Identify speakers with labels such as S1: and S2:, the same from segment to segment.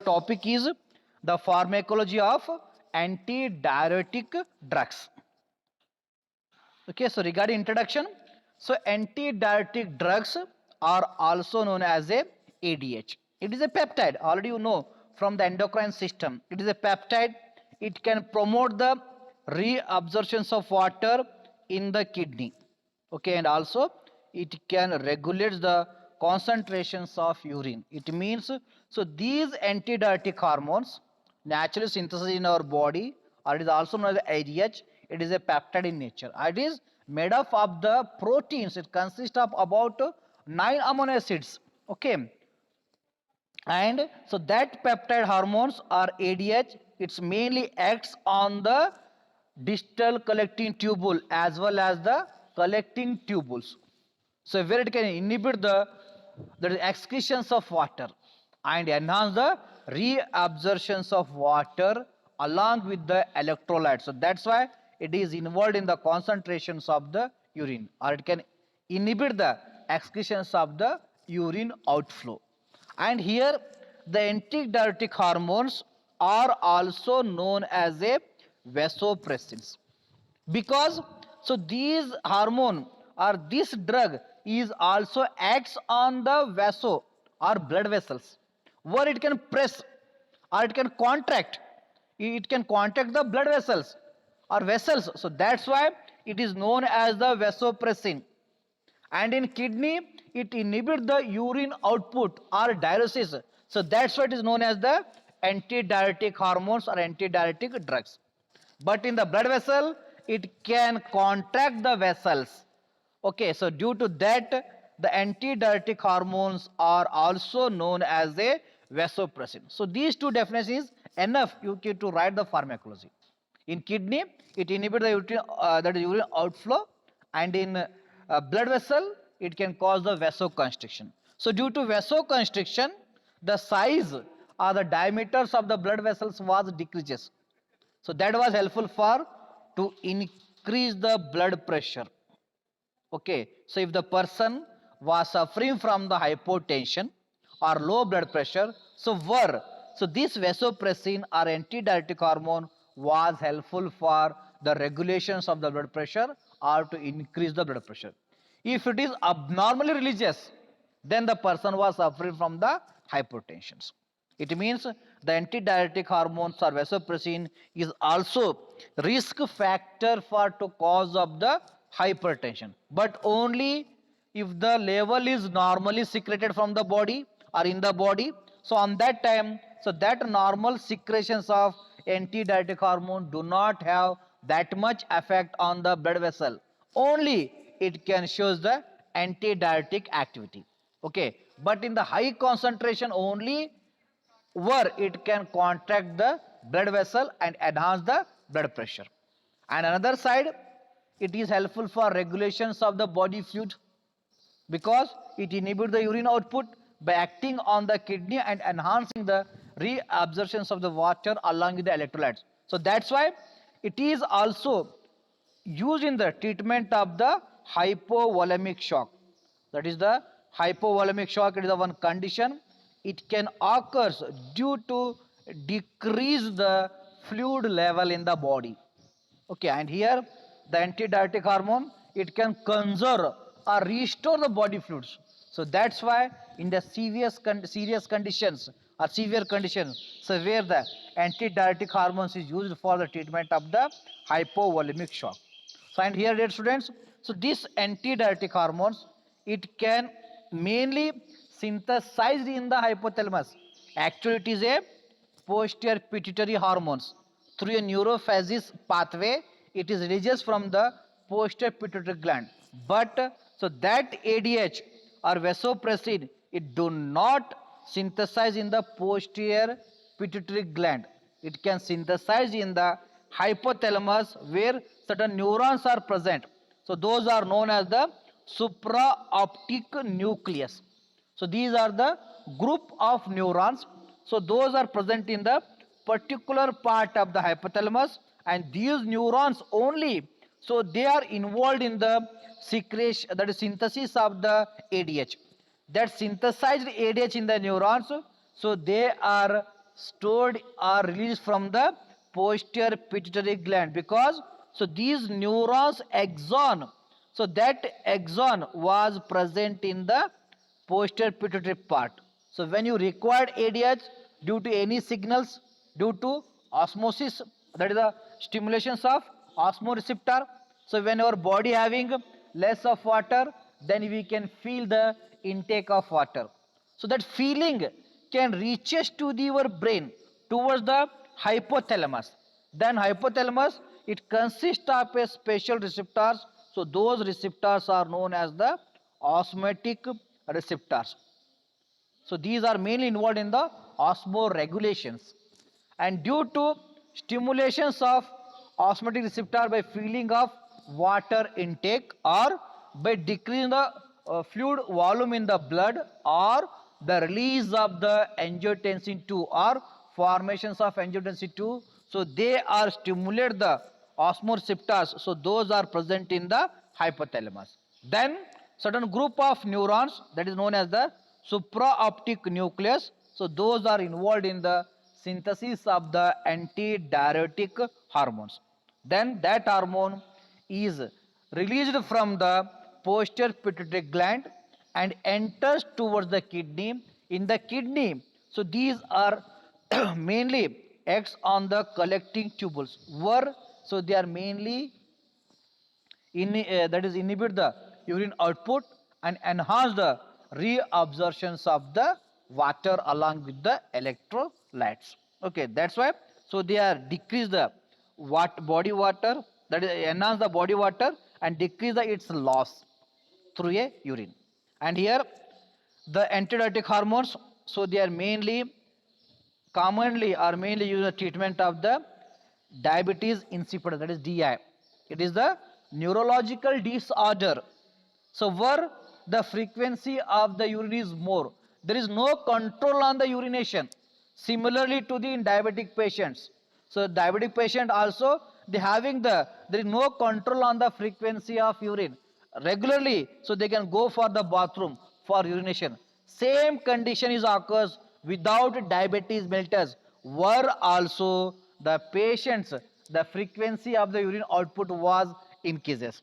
S1: topic is the pharmacology of antidiuretic drugs. Okay, so regarding introduction, so antidiuretic drugs are also known as a ADH. It is a peptide, already you know from the endocrine system. It is a peptide. It can promote the reabsorption of water in the kidney. Okay, and also it can regulate the concentrations of urine. It means, so these antidiuretic hormones naturally synthesized in our body, or it is also known as ADH. It is a peptide in nature. It is made up of the proteins. It consists of about 9 amino acids. Okay, and so that peptide hormones or ADH, it's mainly acts on the distal collecting tubule as well as the collecting tubules. So where it can inhibit the excretions of water and enhance the reabsorptions of water along with the electrolytes. So that's why it is involved in the concentrations of the urine, or it can inhibit the excretions of the urine outflow. And here the antidiuretic hormones are also known as a vasopressins, because so these hormone or this drug is also acts on the vaso or blood vessels, where it can press or it can contract. It can contract the blood vessels or vessels. So that's why it is known as the vasopressin. And in kidney, it inhibits the urine output or diuresis. So that's why it is known as the antidiuretic hormones or antidiuretic drugs. But in the blood vessel, it can contract the vessels. Okay, so due to that, the antidiuretic hormones are also known as a vasopressin. So these two definitions enough you get to write the pharmacology. In kidney, it inhibits the urine outflow, and in blood vessel, it can cause the vasoconstriction. So due to vasoconstriction, the size or the diameters of the blood vessels was decreases. So that was helpful for to increase the blood pressure. Okay, so if the person was suffering from the hypotension or low blood pressure, so this vasopressin or antidiuretic hormone was helpful for the regulations of the blood pressure or to increase the blood pressure. If it is abnormally releases, then the person was suffering from the hypertension. It means the antidiuretic hormones or vasopressin is also risk factor for to cause of the hypertension, but only if the level is normally secreted from the body or in the body. So on that time, so that normal secretions of antidiuretic hormone do not have that much effect on the blood vessel. Only it can shows the antidiuretic activity. Okay, but in the high concentration only, where it can contract the blood vessel and enhance the blood pressure. And another side, it is helpful for regulations of the body fluid, because it inhibits the urine output by acting on the kidney and enhancing the reabsorptions of the water along with the electrolytes. So that's why it is also used in the treatment of the hypovolemic shock. That is the hypovolemic shock. It is the one condition. It can occur due to decrease the fluid level in the body. Okay, and here the antidiuretic hormone, it can conserve or restore the body fluids. So that's why in the serious conditions or severe conditions, so where the antidiuretic hormones is used for the treatment of the hypovolemic shock. So and here, dear students, so this antidiuretic hormones, it can mainly synthesized in the hypothalamus. Actually, it is a posterior pituitary hormones. Through a neurophasis pathway, it is released from the posterior pituitary gland. But so that ADH or vasopressin, it do not synthesize in the posterior pituitary gland. It can synthesize in the hypothalamus, where certain neurons are present. So those are known as the supraoptic nucleus. So these are the group of neurons. So those are present in the particular part of the hypothalamus, and these neurons only, so they are involved in the secretion, that is synthesis of the ADH. That synthesized ADH in the neurons, so they are stored or released from the posterior pituitary gland, because so these neurons axon, so that axon was present in the posterior pituitary part. So when you required ADH due to any signals, due to osmosis, that is the stimulations of osmoreceptor. So when our body having less of water, then we can feel the intake of water. So that feeling can reaches to your brain towards the hypothalamus. Then hypothalamus, it consists of a special receptors. So those receptors are known as the osmotic receptors. So these are mainly involved in the osmoregulations. And due to stimulations of osmotic receptor by feeling of water intake, or by decreasing the fluid volume in the blood, or the release of the angiotensin 2 or formations of angiotensin 2, so they are stimulate the osmoreceptors, so those are present in the hypothalamus. Then certain group of neurons, that is known as the supraoptic nucleus, so those are involved in the synthesis of the antidiuretic hormones. Then that hormone is released from the posterior pituitary gland and enters towards the kidney. In the kidney, so these are mainly acts on the collecting tubules, where so they are mainly that is inhibit the urine output and enhance the reabsorptions of the water along with the electrolytes. Okay, that's why so they are decrease the body water, that is enhance the body water and decrease the its loss through a urine. And here the antidiuretic hormones, so they are mainly commonly or mainly used in the treatment of the diabetes insipidus, that is DI. It is the neurological disorder. So where the frequency of the urine is more, there is no control on the urination. Similarly to the in diabetic patients. So diabetic patient also they having there is no control on the frequency of urine regularly, so they can go for the bathroom for urination. Same condition is occurs without diabetes mellitus, where also the patients the frequency of the urine output was increases.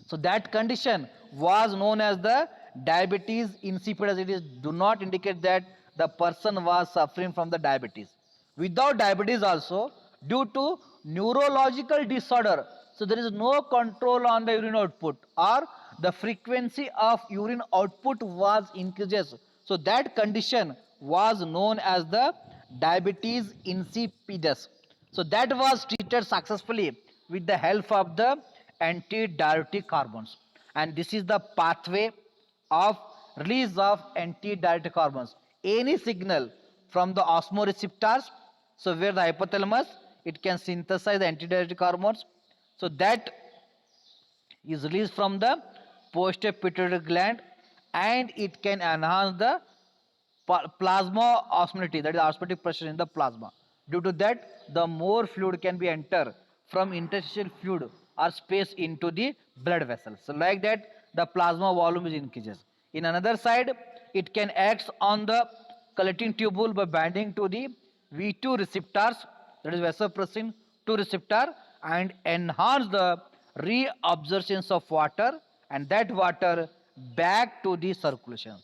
S1: So that condition was known as the diabetes insipidus. It is do not indicate that the person was suffering from the diabetes. Without diabetes also, due to neurological disorder, so there is no control on the urine output, or the frequency of urine output was increases. So that condition was known as the diabetes insipidus. So that was treated successfully with the help of the antidiuretic hormones. And this is the pathway of release of antidiuretic hormones. Any signal from the osmoreceptors, so where the hypothalamus, it can synthesize the antidiuretic hormones. So that is released from the posterior pituitary gland, and it can enhance the plasma osmolality, that is osmotic pressure in the plasma. Due to that, the more fluid can be enter from interstitial fluid or space into the blood vessels. So like that, the plasma volume is increases. In another side, it can act on the collecting tubule by binding to the V2 receptors, that is vasopressin 2 receptor, and enhance the reabsorptions of water and that water back to the circulation.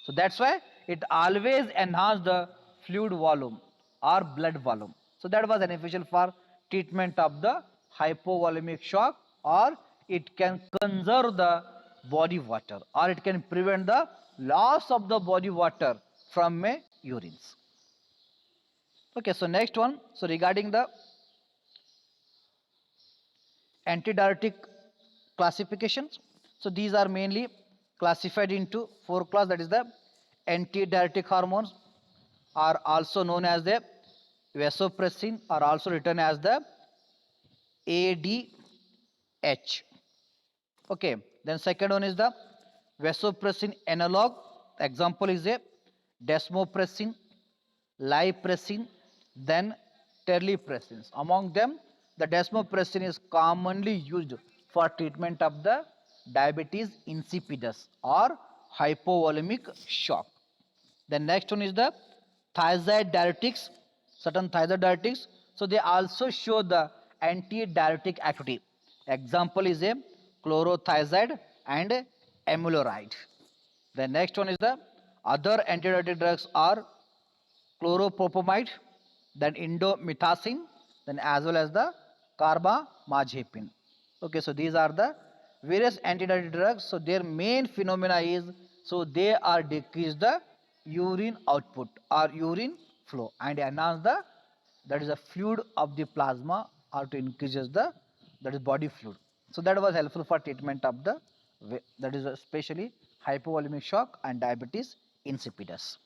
S1: So that's why it always enhance the fluid volume or blood volume. So that was beneficial for treatment of the hypovolemic shock, or it can conserve the body water, or it can prevent the loss of the body water from a urines. Okay, so next one, so regarding the antidiuretic classifications. So these are mainly classified into four class, that is the antidiuretic hormones are also known as the vasopressin, are also written as the ADH. Okay, then second one is the vasopressin analog. Example is a desmopressin, lipressin, then terlipressins. Among them, the desmopressin is commonly used for treatment of the diabetes insipidus or hypovolemic shock. The next one is the thiazide diuretics, certain thiazide diuretics, so they also show the anti-diuretic activity. Example is a chlorothiazide and amiloride. The next one is the other antidiuretic drugs are chloropropamide, then indomethacin, then as well as the carbamazepine. Okay, so these are the various antidiuretic drugs. So their main phenomena is, so they are decrease the urine output or urine flow and enhance the, that is the fluid of the plasma, or to increases the, that is body fluid. So that was helpful for treatment of the, that is especially hypovolemic shock and diabetes insipidus,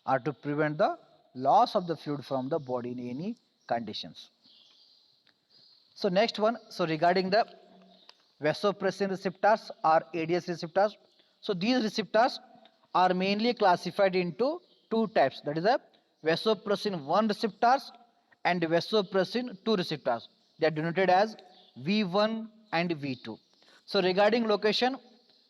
S1: or to prevent the loss of the fluid from the body in any conditions. So next one, so regarding the vasopressin receptors or ADS receptors. So these receptors are mainly classified into two types, that is the vasopressin 1 receptors and vasopressin 2 receptors. They are denoted as V1 and V2. So regarding location,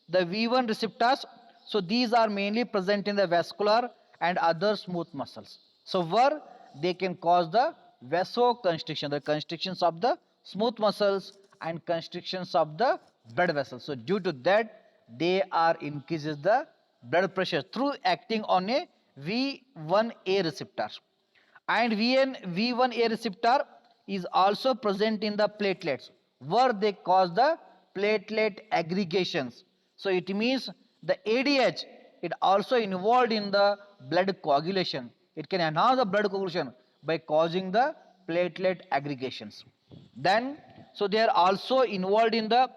S1: the V1 receptors, so these are mainly present in the vascular and other smooth muscles. So where they can cause the vasoconstriction, the constrictions of the smooth muscles and constrictions of the blood vessels. So due to that, they are increases the blood pressure through acting on a V1A receptor. And V1A receptor is also present in the platelets where they cause the platelet aggregations. So it means the ADH, it also involved in the blood coagulation. It can enhance the blood coagulation by causing the platelet aggregations. Then, so they are also involved in the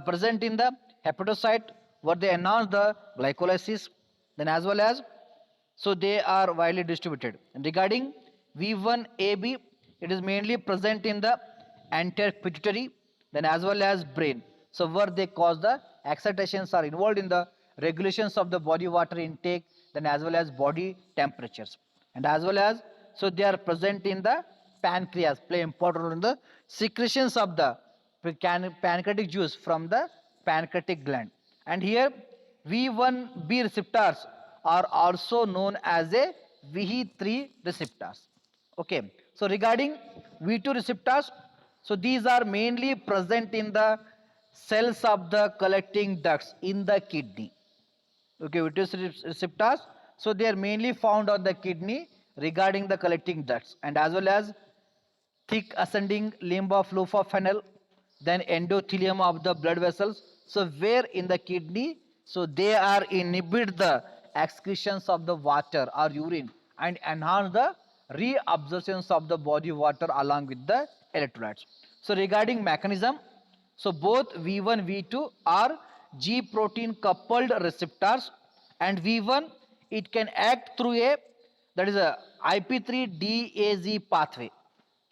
S1: present in the hepatocyte where they enhance the glycolysis. Then as well as, so they are widely distributed. And regarding V1AB, it is mainly present in the anterior pituitary, then as well as brain. So where they cause the excitations are involved in the regulations of the body water intake, then as well as body temperatures. And as well as, so they are present in the pancreas, play important role in the secretions of the pancreatic juice from the pancreatic gland. And here V1B receptors are also known as a VE3 receptors. Okay, so regarding V2 receptors, so these are mainly present in the cells of the collecting ducts in the kidney. Okay, V2 receptors, so they are mainly found on the kidney regarding the collecting ducts, and as well as thick ascending limb of loop funnel, then endothelium of the blood vessels. So where in the kidney, so they are inhibit the excretions of the water or urine and enhance the reabsorptions of the body water along with the electrolytes. So regarding mechanism, so both V1, V2 are G protein coupled receptors, and V1 it can act through a, that is a IP3 DAZ pathway.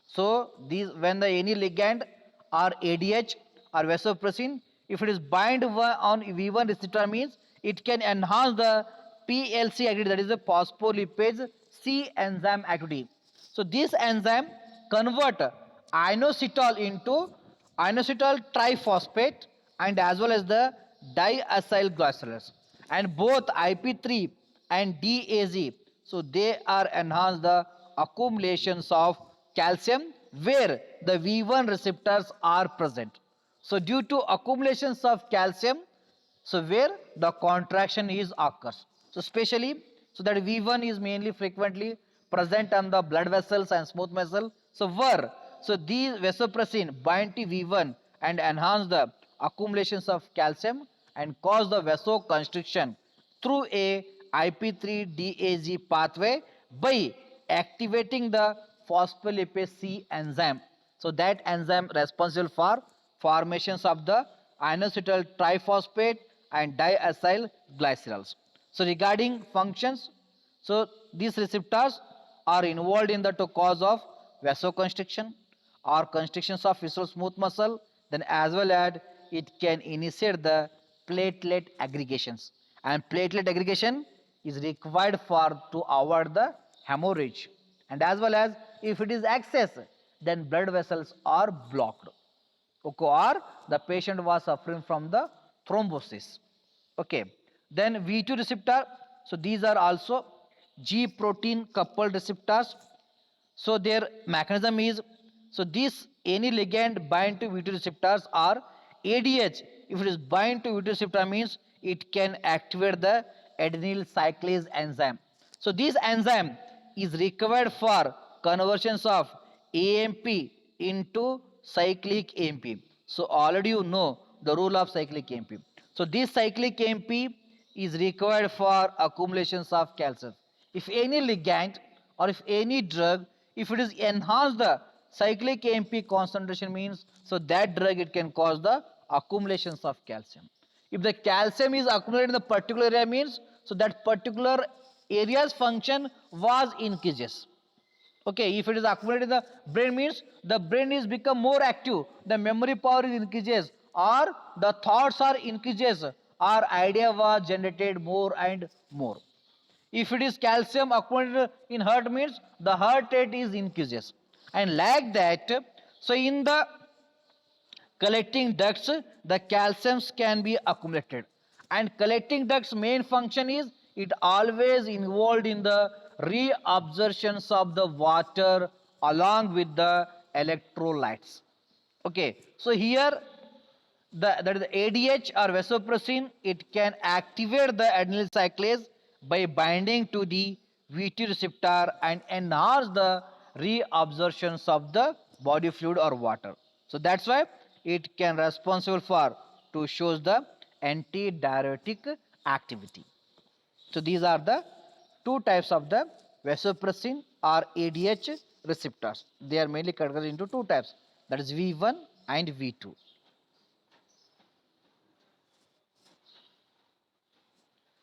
S1: So these, when the any ligand or ADH or vasopressin, if it is bind on V1 receptor means it can enhance the PLC activity, that is the phospholipase C enzyme activity. So this enzyme convert inositol into inositol triphosphate and as well as the diacyl glycerol, and both IP3 and DAZ, so they are enhance the accumulations of calcium where the V1 receptors are present. So due to accumulations of calcium, so where the contraction is occurs. So especially, so that V1 is mainly frequently present on the blood vessels and smooth muscle. So where, so these vasopressin bind to V1 and enhance the accumulations of calcium and cause the vasoconstriction through a IP3-DAG pathway by activating the phospholipase C enzyme. So that enzyme responsible for formations of the inositol triphosphate and diacyl glycerols. So regarding functions, so these receptors are involved in the to cause of vasoconstriction or constrictions of visceral smooth muscle, then as well as it can initiate the platelet aggregations, and platelet aggregation is required for to avoid the hemorrhage, and as well as if it is excess, then blood vessels are blocked. Okay, or the patient was suffering from the thrombosis. Okay, then V2 receptor, so these are also G protein coupled receptors. So their mechanism is, so this any ligand bind to V2 receptors, or ADH, if it is bind to V2 receptor means it can activate the adenyl cyclase enzyme. So this enzyme is required for conversions of AMP into cyclic AMP. So already you know the rule of cyclic AMP. So this cyclic AMP is required for accumulations of calcium. If any ligand or if any drug, if it is enhance the cyclic AMP concentration means, so that drug it can cause the accumulations of calcium. If the calcium is accumulated in the particular area means, so that particular area's function was increases. Okay, if it is accumulated in the brain means the brain is become more active, the memory power is increases, or the thoughts are increases, or idea was generated more and more. If it is calcium accumulated in heart means the heart rate is increases. And like that, so in the collecting ducts, the calciums can be accumulated. And collecting ducts main function is it always involved in the reabsorptions of the water along with the electrolytes. Okay, so here that is the ADH or vasopressin, it can activate the adenyl cyclase by binding to the V2 receptor and enhance the reabsorptions of the body fluid or water. So that's why it can responsible for to shows the antidiuretic activity. So these are the two types of the vasopressin or ADH receptors. They are mainly categorized into two types, that is V1 and V2.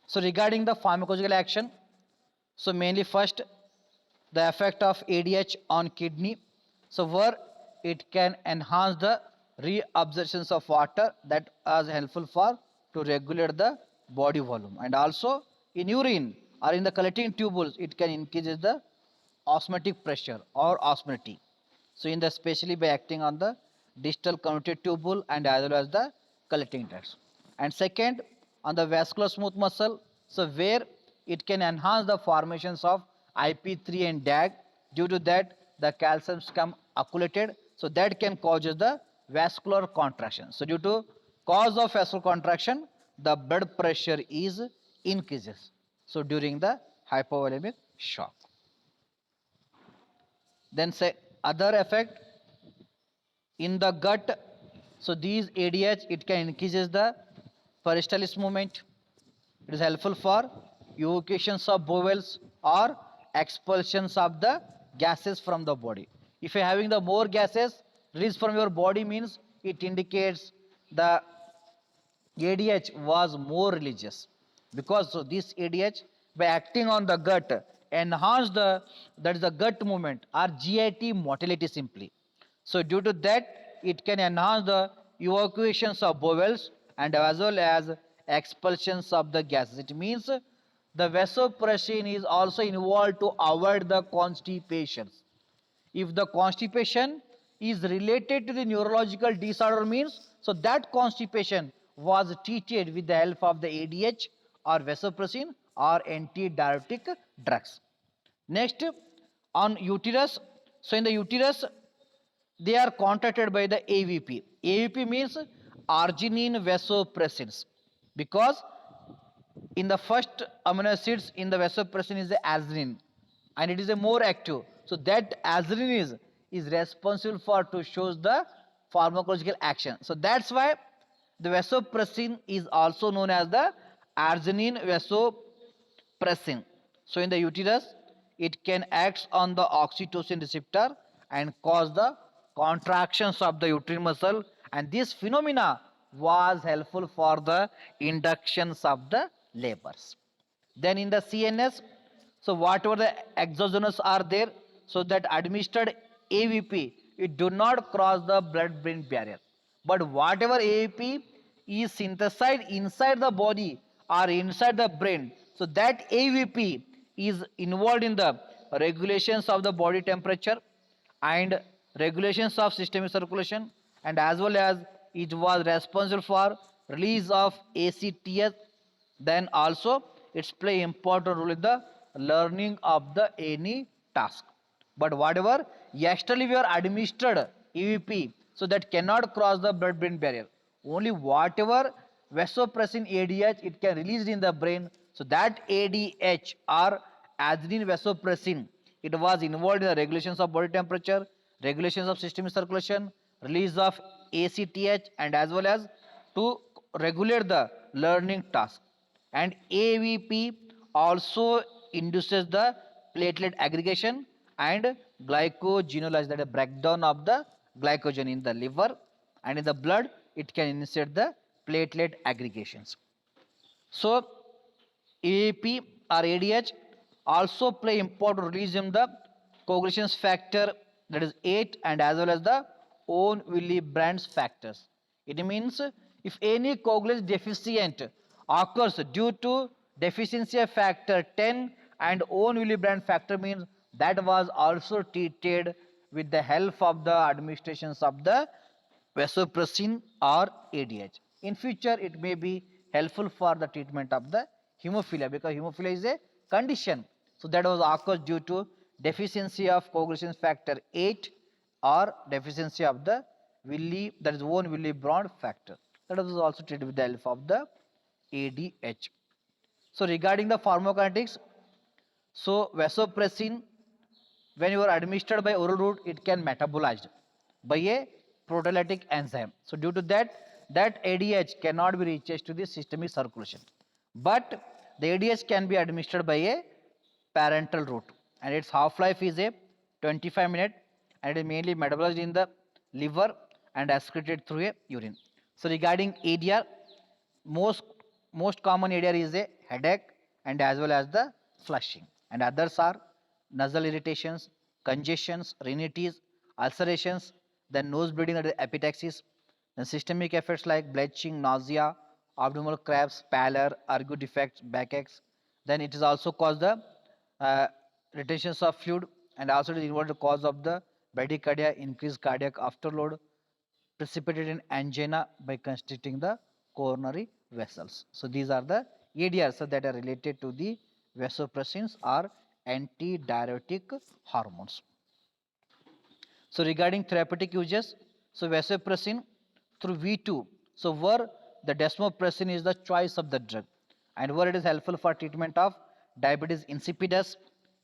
S1: So regarding the pharmacological action, so mainly first the effect of ADH on kidney. So where it can enhance the reabsorptions of water that is helpful for to regulate the body volume, and also in urine or in the collecting tubules it can increase the osmotic pressure or osmolality. So in the especially by acting on the distal convoluted tubule and as well as the collecting ducts. And second, on the vascular smooth muscle, so where it can enhance the formations of IP3 and DAG. Due to that the calciums come accumulated, so that can cause the vascular contraction. So due to cause of vascular contraction the blood pressure is increases, so during the hypovolemic shock. Then say other effect in the gut, so these ADH it can increases the peristalsis movement. It is helpful for evacuations of bowels or expulsions of the gases from the body. If you are having the more gases released from your body means it indicates the ADH was more religious, because so this ADH by acting on the gut enhance the, that is the gut movement or GIT motility simply. So due to that it can enhance the evacuations of bowels and as well as expulsions of the gases. It means the vasopressin is also involved to avoid the constipations. If the constipation is related to the neurological disorder means, so that constipation was treated with the help of the ADH or vasopressin or antidiuretic drugs. Next, on uterus, so in the uterus they are contracted by the AVP. AVP means arginine vasopressins, because in the first amino acids in the vasopressin is the adenine and it is a more active. So that adenine is responsible for to shows the pharmacological action. So that's why the vasopressin is also known as the arginine vasopressin. So in the uterus it can act on the oxytocin receptor and cause the contractions of the uterine muscle, and this phenomena was helpful for the inductions of the labors. Then in the CNS, so whatever the exogenous are there, so that administered AVP, it do not cross the blood-brain barrier. But whatever AVP is synthesized inside the body or inside the brain, so that AVP is involved in the regulations of the body temperature and regulations of systemic circulation, and as well as it was responsible for release of ACTH. Then also it's play important role in the learning of the any task. But whatever externally we are administered EVP, so that cannot cross the blood-brain barrier. Only whatever vasopressin ADH it can release in the brain. So that ADH or adenine vasopressin, it was involved in the regulations of body temperature, regulations of systemic circulation, release of ACTH, and as well as to regulate the learning task. And AVP also induces the platelet aggregation and glycogenolysis, that is breakdown of the glycogen in the liver, and in the blood it can initiate the platelet aggregations. So AAP or ADH also play important role in the coagulation factor, that is 8, and as well as the own Willebrand's factors. It means if any coagulation deficient occurs due to deficiency of factor 10 and own Willebrand factor, means that was also treated with the help of the administrations of the vasopressin or ADH. In future, it may be helpful for the treatment of the hemophilia, because hemophilia is a condition. So that was occurs due to deficiency of coagulation factor 8 or deficiency of the that is one Willebrand factor. That was also treated with the help of the ADH. So regarding the pharmacokinetics, so vasopressin, when you are administered by oral route, it can metabolized by a proteolytic enzyme. So due to that, that ADH cannot be reached to the systemic circulation. But the ADH can be administered by a parenteral route, and its half-life is a 25 minutes, and it is mainly metabolized in the liver and excreted through a urine. So regarding ADR, most common ADR is a headache and as well as the flushing, and others are nasal irritations, congestions, rhinitis, ulcerations, then nose bleeding, that is epistaxis, then systemic effects like belching, nausea, abdominal cramps, pallor, ergo defects, backaches. Then it is also cause the uh, retentions of fluid, and also it is involved the cause of the bradycardia, increased cardiac afterload, precipitated in angina by constricting the coronary vessels. So these are the ADRs that are related to the vasopressins or antidiuretic hormones. So regarding therapeutic uses, so vasopressin through V2, so where the desmopressin is the choice of the drug, and where it is helpful for treatment of diabetes insipidus,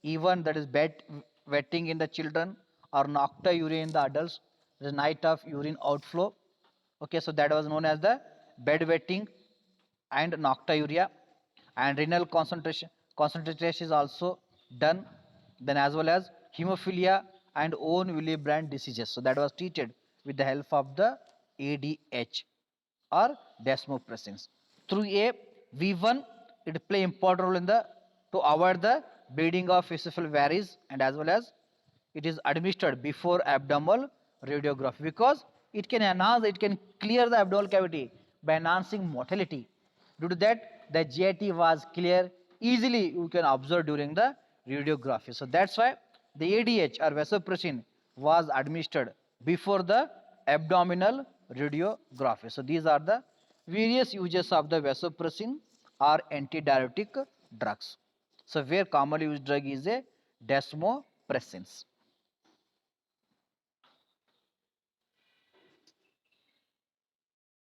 S1: even that is bed wetting in the children, or nocturia in the adults, the night of urine outflow. Okay, so that was known as the bedwetting and nocturia, and renal concentration is also done, then as well as hemophilia and own Willebrand diseases. So that was treated with the help of the ADH or desmopressins. Through a V1, it play important role in the to avoid the bleeding of esophageal varices, and as well as it is administered before abdominal radiography, because it can enhance, it can clear the abdominal cavity by enhancing motility. Due to that, the GIT was clear easily, you can observe during the radiography. So that's why the ADH or vasopressin was administered before the abdominal radiography. So these are the various uses of the vasopressin or antidiuretic drugs. So where commonly used drug is a desmopressins.